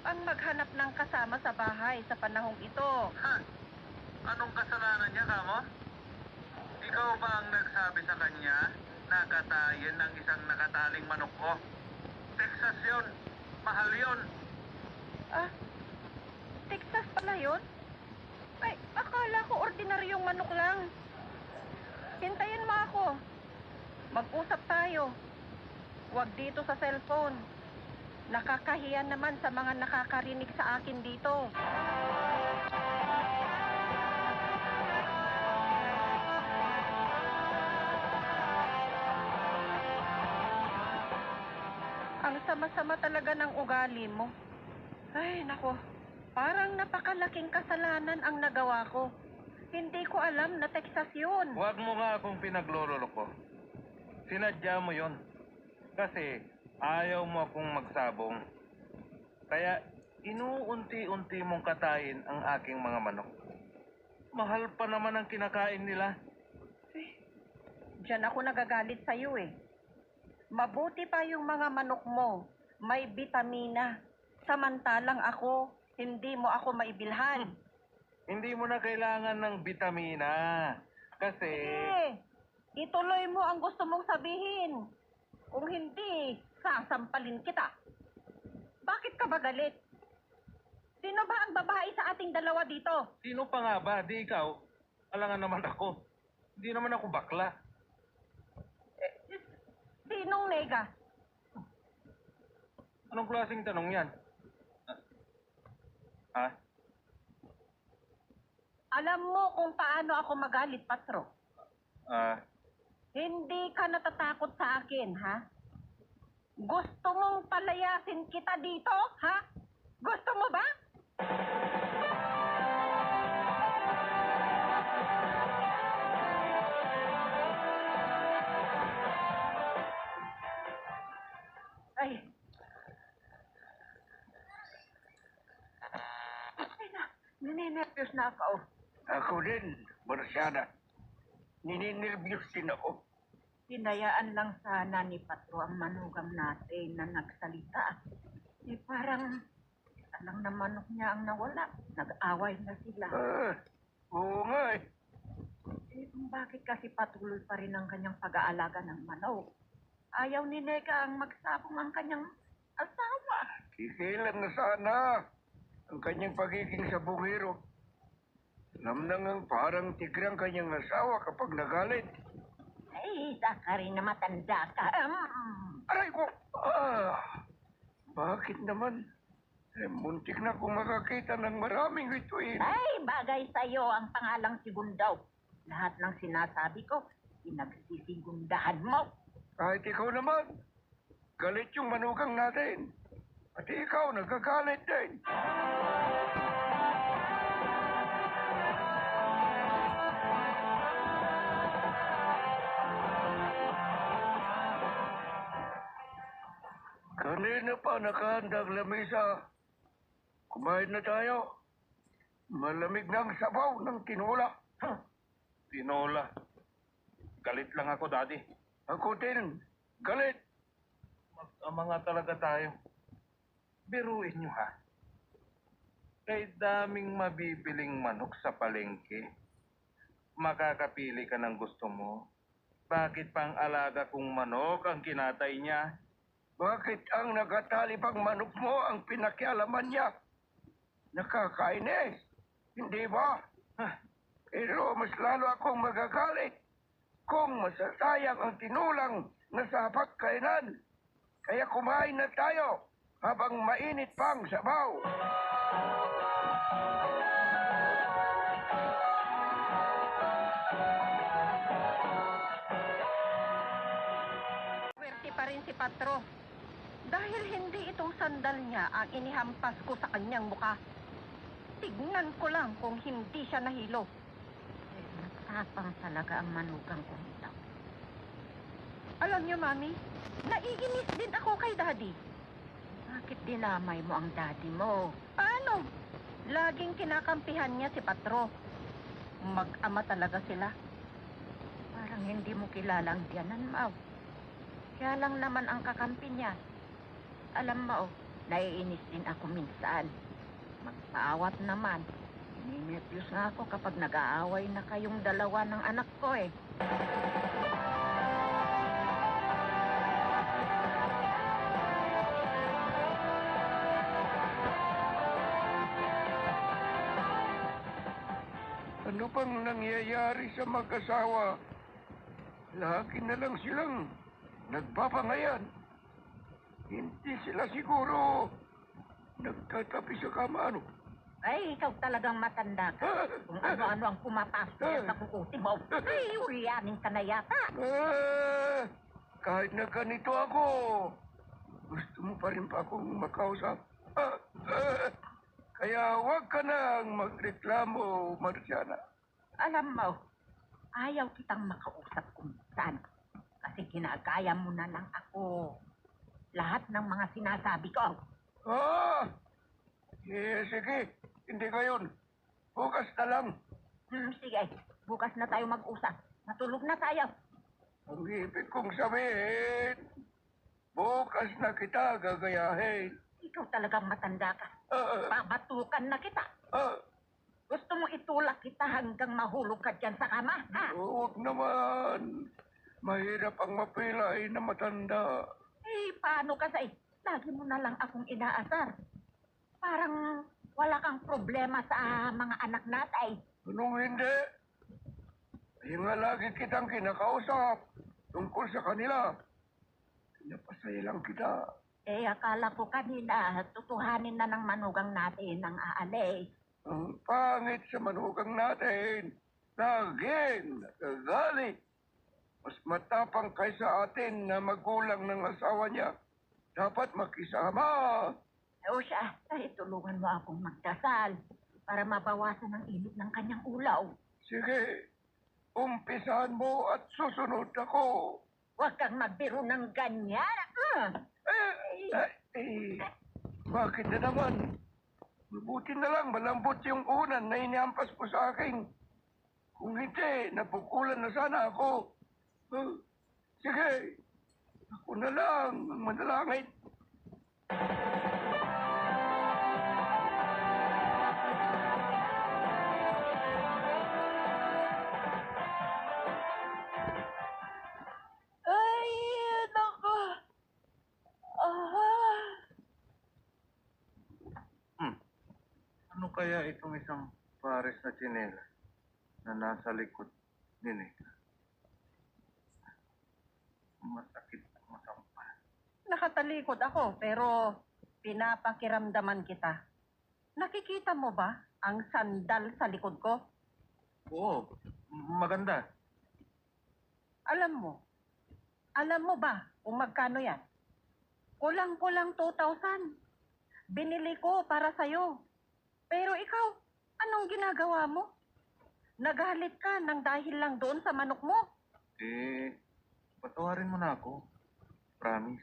ang maghanap ng kasama sa bahay sa panahong ito. Ha? Anong kasalanan niya, kamo? Ikaw ba ang nagsabi sa kanya na katayin ng isang nakataling manok ko? Texas yun. Mahal yun. Ah, Texas pala yun? Ay, akala ko ordinaryong manok lang. Hintayin mo ako. Mag-usap tayo. Huwag dito sa cellphone. Nakakahiya naman sa mga nakakarinig sa akin dito. Ang sama-sama talaga ng ugali mo. Ay, nako. Parang napakalaking kasalanan ang nagawa ko. Hindi ko alam na Texas yun. Huwag mo nga akong pinaglololo ko. Sinadya mo yon. Kasi ayaw mo akong magsabong. Kaya inuunti-unti mong katayin ang aking mga manok. Mahal pa naman ang kinakain nila. Diyan ako nagagalit sa'yo eh. Mabuti pa yung mga manok mo. May bitamina. Samantalang ako, hindi mo ako maibilhan. Hindi mo na kailangan ng bitamina. Kasi... Ituloy mo ang gusto mong sabihin. Kung hindi, sasampalin kita. Bakit ka ba galit? Sino ba ang babae sa ating dalawa dito? Sino pa nga ba? Di ikaw. Alangan naman ako. Hindi naman ako bakla. Sinong nega? Anong klaseng tanong yan? Ha? Alam mo kung paano ako magalit, Patro. Hindi ka natatakot sa akin, ha? Gusto mong palayasin kita dito, ha? Gusto mo ba? Ay. Ay na, nininervyos na ako. Ako din, Marciana. Nininervyos din ako. Hinayaan lang sana ni Patro ang manugang natin na nagsalita. Parang alang na manok niya ang nawala. Nag-away na sila. Oo nga eh. Bakit kasi patuloy pa rin ang kanyang pag-aalaga ng manok? Ayaw ni Neka ang magsabong ang kanyang asawa. Kikilan na sana ang kanyang pagiging sabungero. Namnangang parang tigrang kanyang asawa kapag nagalit. Ay, saka rin na matanda ka. Aray ko! Bakit naman? Muntik na akong makakita ng maraming bituin. Ay, bagay sa'yo ang pangalang Sigundaw. Lahat ng sinasabi ko, pinagsisigundahan mo. Kahit ikaw naman, galit yung manugang natin. Pati ikaw, nagkagalit din. Kanina pa nakahanda ang lamesa. Kumain na tayo. Malamig na ang sabaw ng tinola. Tinola. Galit lang ako, Daddy. Ako din, galit. Mag-ama nga talaga tayo. Biruin nyo, ha? Kay daming mabibiling manok sa palengke. Makakapili ka ng gusto mo. Bakit pang alaga kong manok ang kinatay niya? Bakit ang nagatalipang manok mo ang pinakialaman niya? Nakakainis, hindi ba? Pero mas lalo akong magagalit kung masasayang ang tinulang nasa hapag-kainan. Kaya kumain na tayo habang mainit pang sabaw. Swerte pa rin si Patro. Dahil hindi itong sandal niya ang inihampas ko sa kanyang muka. Tignan ko lang kung hindi siya nahilo. Matapang talaga ang manugang ko ito. Alam niyo, Mami, naiinis din ako kay Daddy. Bakit dinamay mo ang Daddy mo? Ano? Laging kinakampihan niya si Patro. Mag-ama talaga sila. Parang hindi mo kilala ang tiyanan mo. Kaya lang naman ang kakampi niya. Alam mo, Naiinis din ako minsan. Magpaawat naman. Ninetyos nga ako kapag nag-aaway na kayong dalawa ng anak ko eh. Ano bang nangyayari sa mag-asawa? Lagi na lang silang nagpapangayan. Hindi sila siguro nagtatabi sa kama, ano? Ay, ikaw talagang matanda ka. Kung ano-ano ang pumapasok sa kukuti mo. Ay, uriyanin ka na yata. Kahit na ganito ako, gusto mo pa rin pa akong makausap. Kaya huwag ka nang magreklamo, Marciana. Alam mo, ayaw kitang makausap kung saan. Kasi ginagaya mo na lang ako. Lahat ng mga sinasabi ko. Sige. Hindi ngayon. Bukas na lang. Sige, bukas na tayo mag-usap. Matulog na tayo. Ang ibig kong sabihin, bukas na kita gagayahin. Ikaw talagang matanda ka. Babatukan na kita. Gusto mo itulak kita hanggang mahulog ka dyan sa kama, ha? Huwag naman. Mahirap ang mapilay na matanda. Eh, paano kasi? Lagi mo na lang akong inaasar. Parang wala kang problema sa mga anak natin. Anong hindi? Kaya nga lagi kitang kinakausap tungkol sa kanila. Pinapasaya lang kita. Eh, akala ko kanina, tutuhanin na ng manugang natin ang aalis. Ang pangit sa manugang natin. Laging nagagalit. Mas matapang kaysa atin na magulang ng asawa niya. Dapat makisama. O siya, ay tulungan mo akong magdasal para mabawasan ang init ng kanyang ulaw. Sige, umpisahan mo at susunod ako. Huwag kang magbiro ng ganyan. Bakit na naman? Mabuti na lang, malambot yung unan na iniampas mo sa akin. Kung hindi, napukulan na sana ako. Sige, ako na lang ang manalangin. Ay, nako. Ano kaya itong isang pares na tsinelas na nasa likod ni Neka? Masakit at masampal. Nakatalikod ako, pero pinapakiramdaman kita. Nakikita mo ba ang sandal sa likod ko? Oo, maganda. Alam mo ba kung magkano yan? Kulang-kulang 2,000. Binili ko para sa'yo. Pero ikaw, anong ginagawa mo? Nagalit ka nang dahil lang doon sa manok mo. Patawarin mo na ako. Promise.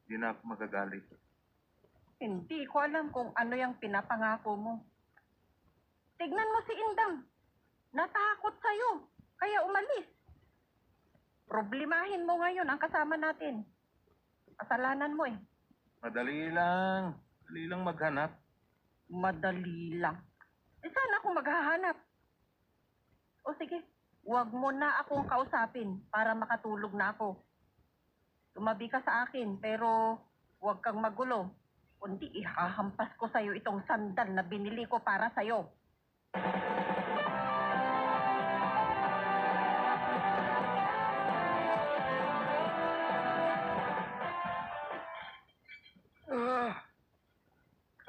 Hindi na ako magagalit. Hindi ko alam kung ano yung pinapangako mo. Tignan mo si Indang. Natakot sa'yo, kaya umalis. Problemahin mo ngayon ang kasama natin. Kasalanan mo eh. Madali lang. Madali lang maghanap. Madali lang. Saan ako maghahanap? O sige, huwag mo na akong kausapin para makatulog na ako. Tumabi ka sa akin pero huwag kang magulo. Kundi ihahampas ko sa'yo itong sandal na binili ko para sa'yo.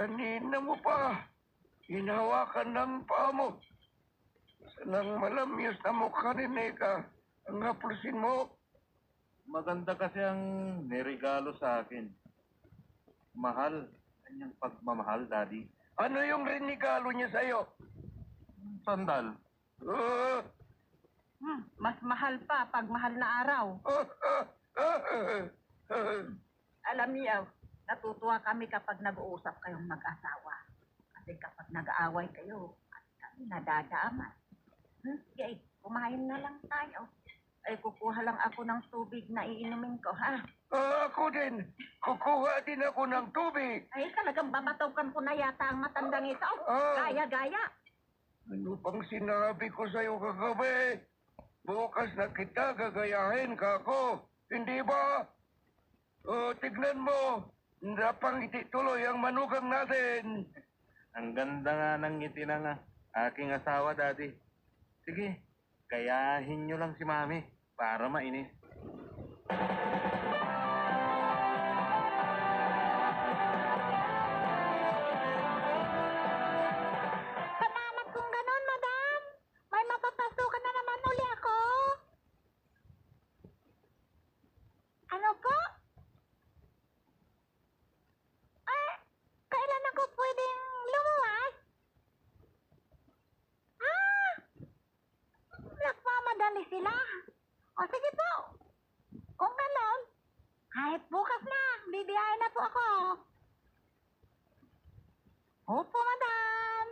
Kanina mo pa hinawakan ng paa mo. Sanang malamyos na mukha ni Neka ang haplusin mo. Maganda kasi ang niregalo sa akin. Mahal. Kanyang pagmamahal, Daddy. Ano yung rinigalo niya sa'yo? Sandal. Mas mahal pa pag mahal na araw. Alam niyo, natutuwa kami kapag nag-uusap kayong mag-asawa. Kasi kapag nag-aaway kayo, at kami nadadaaman. Sige, kumain na lang tayo. Ay, kukuha lang ako ng tubig na iinumin ko, ha? Ako din. Kukuha din ako ng tubig. Ay, talagang babatukan ko na yata ang matandang ito. Gaya-gaya. Ano pang sinabi ko sa'yo kagabi? Bukas na kita gagayahin ka ako. Hindi ba? Tignan mo. Napangiti tuloy ang manugang natin. Ang ganda nga ng ngiti ng aking asawa, Daddy. Sige, kayahin nyo lang si Mami para mainis. Salamat kung ganon, madam. May mapapasukan na naman uli ako. Ano po? Kailan ako pwedeng lumuwas? Nagmamadali sila. O sige po. Kung ganon, kahit bukas na, bibiyahe na po ako. Opo, madam.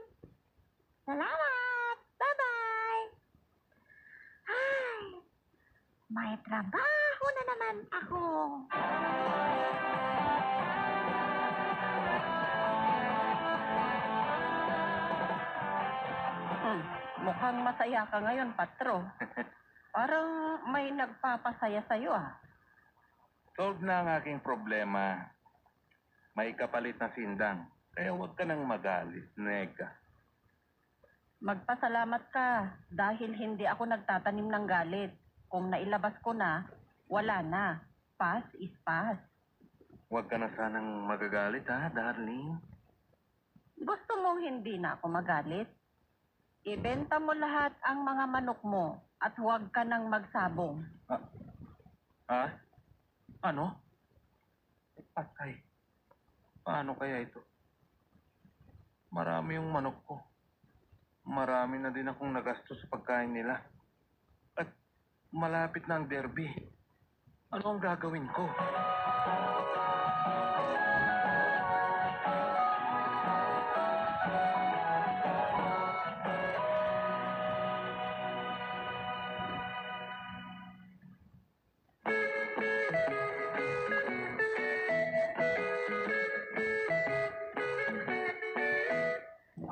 Salamat. Bye-bye. Ay, may trabaho na naman ako. Mukhang masaya ka ngayon, Patro. Parang may nagpapasaya sa'yo, ah. Solve na ang aking problema. May kapalit na sindang. Kaya huwag ka nang magalit, nega. Magpasalamat ka dahil hindi ako nagtatanim ng galit. Kung nailabas ko na, wala na. Pass is pass. Huwag ka na sanang magagalit, ha, darling? Gusto mong hindi na ako magalit? Ibenta mo lahat ang mga manok mo at huwag ka nang magsabong. Ha? Ano? Patay. Paano kaya ito? Marami yung manok ko. Marami na din akong nagastos sa pagkain nila. At malapit na ang derby. Ano ang gagawin ko?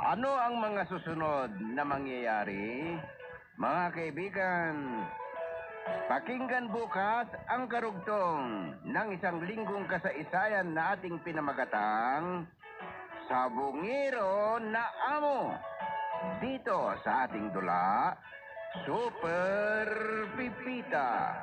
Ano ang mga susunod na mangyayari? Mga kaibigan, pakinggan bukas ang karugtong ng isang linggong kasaysayan na ating pinamagatang Sabungero na Amo. Dito sa ating dula, Super Pipita.